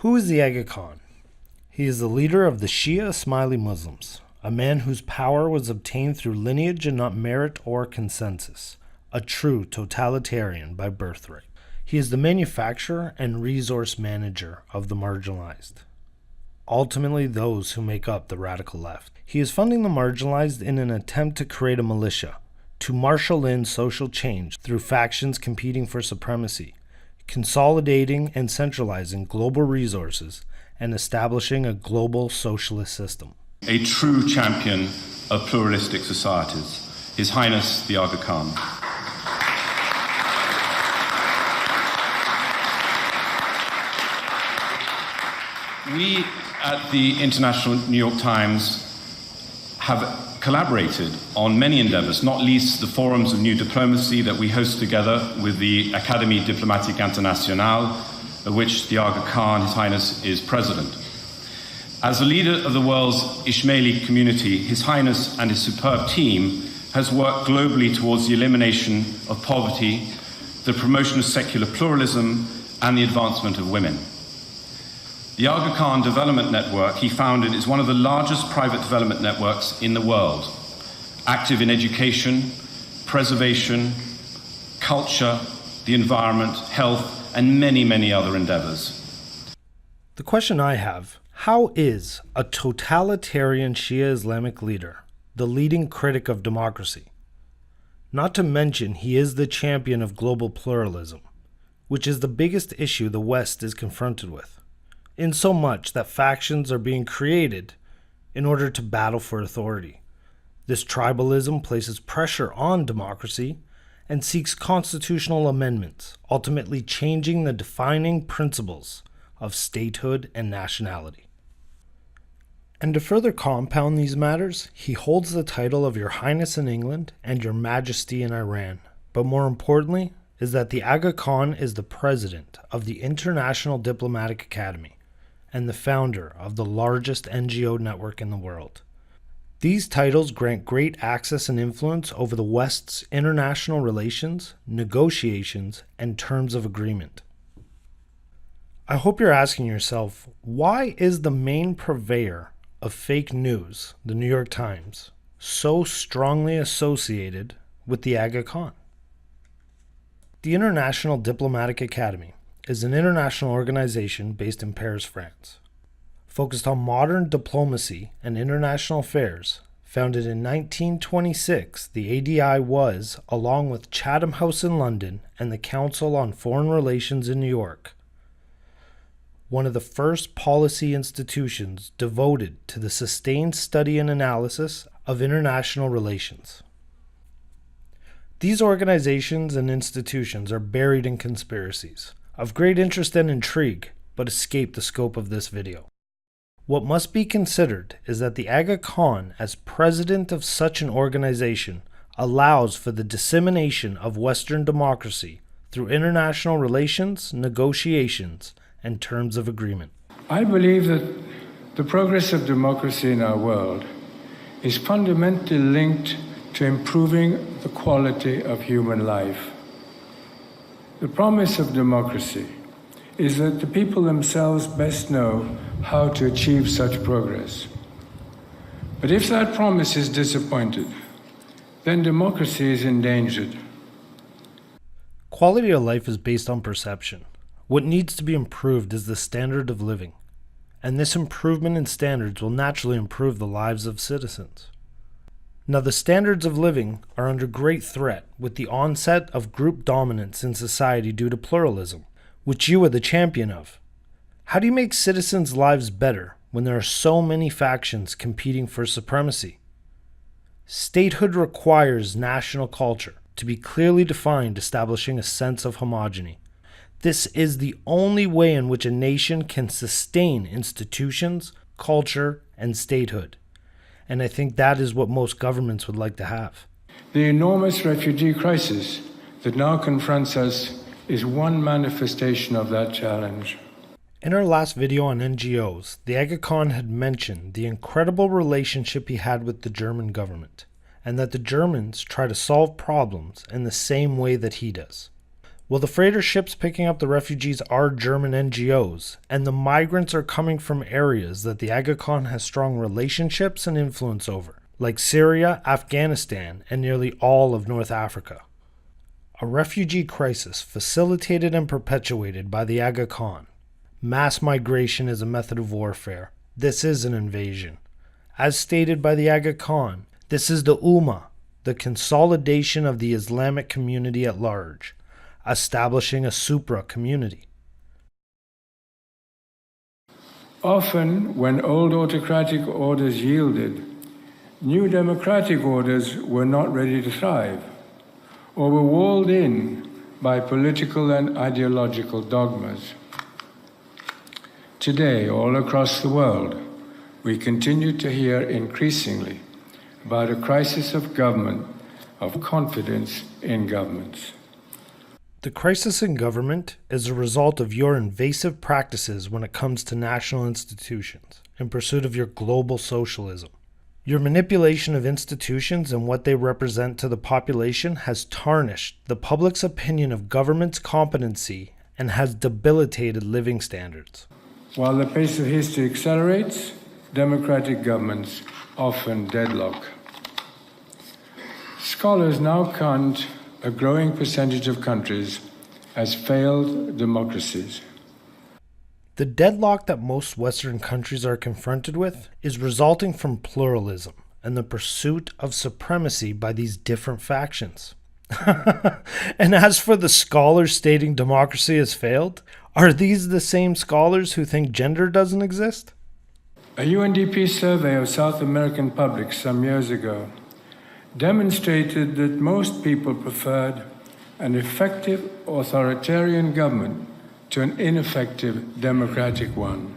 Who is the Aga Khan? He is the leader of the Shia Ismaili Muslims, a man whose power was obtained through lineage and not merit or consensus, a true totalitarian by birthright. He is the manufacturer and resource manager of the marginalized, ultimately those who make up the radical left. He is funding the marginalized in an attempt to create a militia, to marshal in social change through factions competing for supremacy, consolidating and centralizing global resources, and establishing a global socialist system. A true champion of pluralistic societies, His Highness the Aga Khan. We at the International New York Times have collaborated on many endeavors, not least the forums of new diplomacy that we host together with the Académie Diplomatique Internationale, of which the Aga Khan, His Highness, is president. As the leader of the world's Ismaili community, His Highness and his superb team has worked globally towards the elimination of poverty, the promotion of secular pluralism, and the advancement of women. The Aga Khan Development Network he founded is one of the largest private development networks in the world, active in education, preservation, culture, the environment, health, and many, many other endeavors. The question I have, how is a totalitarian Shia Islamic leader the leading critic of democracy? Not to mention he is the champion of global pluralism, which is the biggest issue the West is confronted with, in so much that factions are being created in order to battle for authority. This tribalism places pressure on democracy and seeks constitutional amendments, ultimately changing the defining principles of statehood and nationality. And to further compound these matters, he holds the title of Your Highness in England and Your Majesty in Iran. But more importantly is that the Aga Khan is the president of the International Diplomatic Academy and the founder of the largest NGO network in the world. These titles grant great access and influence over the West's international relations, negotiations, and terms of agreement. I hope you're asking yourself, why is the main purveyor of fake news, the New York Times, so strongly associated with the Aga Khan? The International Diplomatic Academy is an international organization based in Paris, France, focused on modern diplomacy and international affairs. Founded in 1926, the ADI was, along with Chatham House in London and the Council on Foreign Relations in New York, one of the first policy institutions devoted to the sustained study and analysis of international relations. These organizations and institutions are buried in conspiracies, of great interest and intrigue, but escape the scope of this video. What must be considered is that the Aga Khan, as president of such an organization, allows for the dissemination of Western democracy through international relations, negotiations, and terms of agreement. I believe that the progress of democracy in our world is fundamentally linked to improving the quality of human life. The promise of democracy is that the people themselves best know how to achieve such progress. But if that promise is disappointed, then democracy is endangered. Quality of life is based on perception. What needs to be improved is the standard of living, and this improvement in standards will naturally improve the lives of citizens. Now, the standards of living are under great threat with the onset of group dominance in society due to pluralism, which you are the champion of. How do you make citizens' lives better when there are so many factions competing for supremacy? Statehood requires national culture to be clearly defined, establishing a sense of homogeny. This is the only way in which a nation can sustain institutions, culture, and statehood. And I think that is what most governments would like to have. The enormous refugee crisis that now confronts us is one manifestation of that challenge. In our last video on NGOs, the Aga Khan had mentioned the incredible relationship he had with the German government, and that the Germans try to solve problems in the same way that he does. Well, the freighter ships picking up the refugees are German NGOs, and the migrants are coming from areas that the Aga Khan has strong relationships and influence over, like Syria, Afghanistan, and nearly all of North Africa. A refugee crisis facilitated and perpetuated by the Aga Khan. Mass migration is a method of warfare. This is an invasion. As stated by the Aga Khan, this is the Ummah, the consolidation of the Islamic community at large, establishing a supra-community. Often, when old autocratic orders yielded, new democratic orders were not ready to thrive, or were walled in by political and ideological dogmas. Today, all across the world, we continue to hear increasingly about a crisis of government, of confidence in governments. The crisis in government is a result of your invasive practices when it comes to national institutions in pursuit of your global socialism. Your manipulation of institutions and what they represent to the population has tarnished the public's opinion of government's competency and has debilitated living standards. While the pace of history accelerates, democratic governments often deadlock. Scholars now count a growing percentage of countries as failed democracies. The deadlock that most Western countries are confronted with is resulting from pluralism and the pursuit of supremacy by these different factions. And as for the scholars stating democracy has failed, are these the same scholars who think gender doesn't exist? A UNDP survey of South American publics some years ago demonstrated that most people preferred an effective authoritarian government to an ineffective democratic one.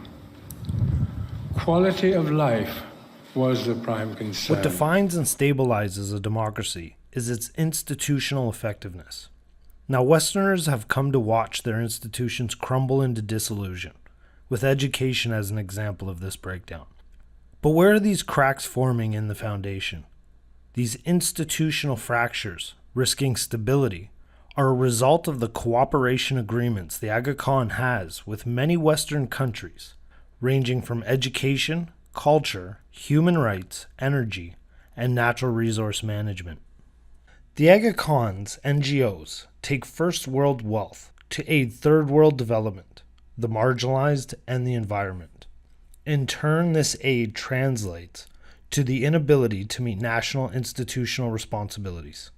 Quality of life was the prime concern. What defines and stabilizes a democracy is its institutional effectiveness. Now, Westerners have come to watch their institutions crumble into dissolution, with education as an example of this breakdown. But where are these cracks forming in the foundation? These institutional fractures, risking stability, are a result of the cooperation agreements the Aga Khan has with many Western countries, ranging from education, culture, human rights, energy, and natural resource management. The Aga Khan's NGOs take first world wealth to aid third world development, the marginalized, and the environment. In turn, this aid translates to the inability to meet national institutional responsibilities.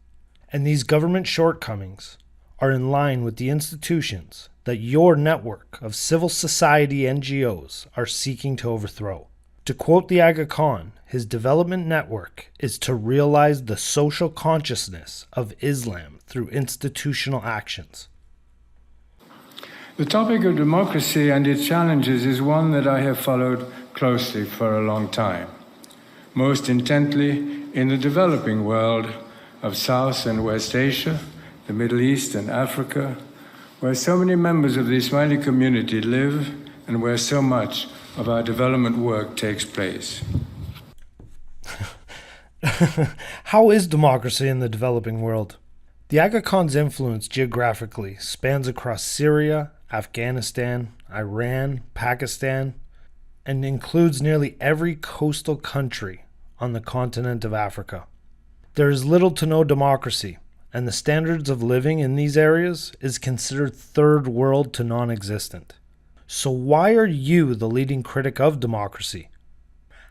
And these government shortcomings are in line with the institutions that your network of civil society NGOs are seeking to overthrow. To quote the Aga Khan, his development network is to realize the social consciousness of Islam through institutional actions. The topic of democracy and its challenges is one that I have followed closely for a long time, most intently in the developing world of South and West Asia, the Middle East and Africa, where so many members of the Ismaili community live and where so much of our development work takes place. How is democracy in the developing world? The Aga Khan's influence geographically spans across Syria, Afghanistan, Iran, Pakistan, and includes nearly every coastal country on the continent of Africa. There is little to no democracy, and the standards of living in these areas is considered third world to non-existent. So why are you the leading critic of democracy?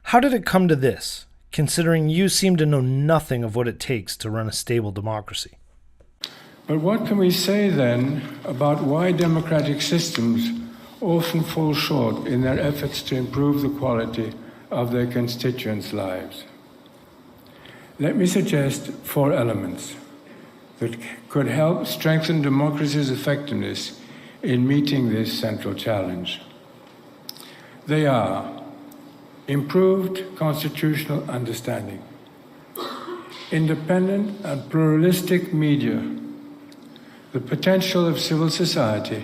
How did it come to this, considering you seem to know nothing of what it takes to run a stable democracy? But what can we say then about why democratic systems often fall short in their efforts to improve the quality of their constituents' lives? Let me suggest 4 elements that could help strengthen democracy's effectiveness in meeting this central challenge. They are improved constitutional understanding, independent and pluralistic media, the potential of civil society,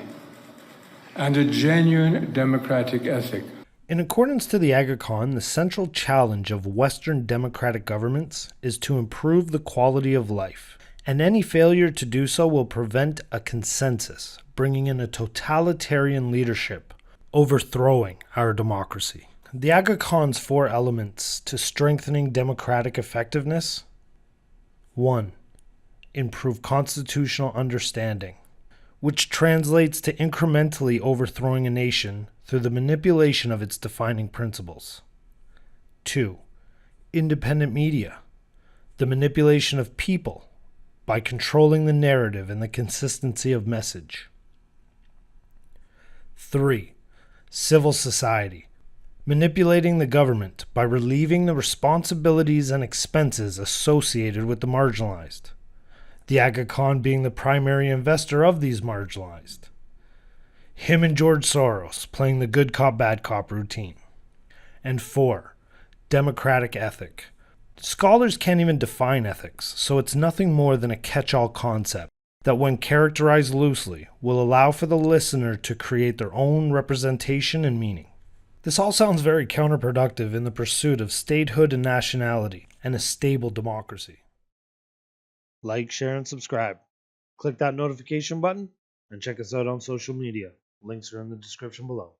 and a genuine democratic ethic. In accordance to the Aga Khan, the central challenge of Western democratic governments is to improve the quality of life and any failure to do so will prevent a consensus, bringing in a totalitarian leadership, overthrowing our democracy. The Aga Khan's 4 elements to strengthening democratic effectiveness: 1. Improve constitutional understanding, which translates to incrementally overthrowing a nation through the manipulation of its defining principles. 2. Independent media, the manipulation of people by controlling the narrative and the consistency of message. 3. Civil society, manipulating the government by relieving the responsibilities and expenses associated with the marginalized, the Aga Khan being the primary investor of these marginalized. Him and George Soros playing the good cop, bad cop routine. And 4. Democratic ethic. Scholars can't even define ethics, so it's nothing more than a catch-all concept that, when characterized loosely, will allow for the listener to create their own representation and meaning. This all sounds very counterproductive in the pursuit of statehood and nationality and a stable democracy. Like, share, and subscribe. Click that notification button and check us out on social media. Links are in the description below.